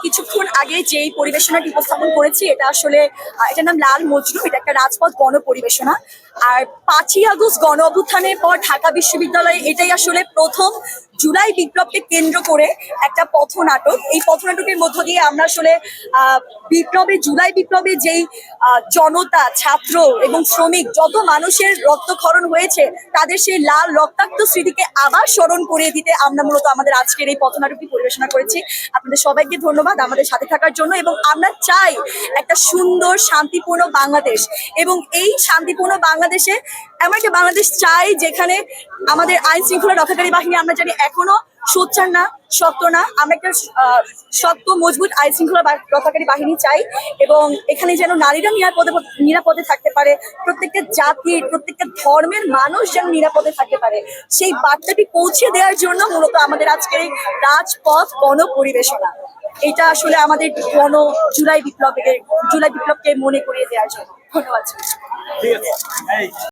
কিছুক্ষণ আগে যেই পরিবেশনাটি উপস্থাপন করেছি এটা আসলে এটার নাম লাল মজনু। এটা একটা রাজপথ গণ পরিবেশনা। আর 5ই আগস্ট গণ অভ্যুত্থানের পর ঢাকা বিশ্ববিদ্যালয়ে এটাই আসলে প্রথম জুলাই বিপ্লবকে কেন্দ্র করে একটা পথনাটক। এই পথনাটকের মধ্য দিয়ে আমরা আসলে জুলাই বিপ্লবে যেই জনতা, ছাত্র এবং শ্রমিক যত মানুষের রক্তক্ষরণ হয়েছে তাদের সেই লাল রক্তাক্ত স্মৃতিকে আবার স্মরণ করিয়ে দিতে আমরা মূলত আমাদের আজকের এই পথনাটকটি পরিবেশনা করেছি। আপনাদের সবাইকে ধন্যবাদ আমাদের সাথে থাকার জন্য। এবং আমরা চাই একটা সুন্দর শান্তিপূর্ণ বাংলাদেশ, এবং এই শান্তিপূর্ণ বাংলাদেশে এমন একটা বাংলাদেশ চাই যেখানে আমাদের আইন শৃঙ্খলা রক্ষাকারী বাহিনী, আমরা জানি এখনো সোচ্চার না, শক্ত না। আমরা একটা শক্ত মজবুত আইন শৃঙ্খলা রক্ষাকারী বাহিনী চাই, এবং এখানে যেন নারীরা নিরাপদে থাকতে পারে, প্রত্যেকটা জাতির প্রত্যেকটা ধর্মের মানুষ যেন নিরাপদে থাকতে পারে। সেই বার্তাটি পৌঁছে দেওয়ার জন্য মূলত আমাদের আজকের এই রাজপথ গণ পরিবেশনা। এটা আসলে আমাদের জুলাই বিপ্লবকে মনে করিয়ে দেওয়ার জন্য। ধন্যবাদ।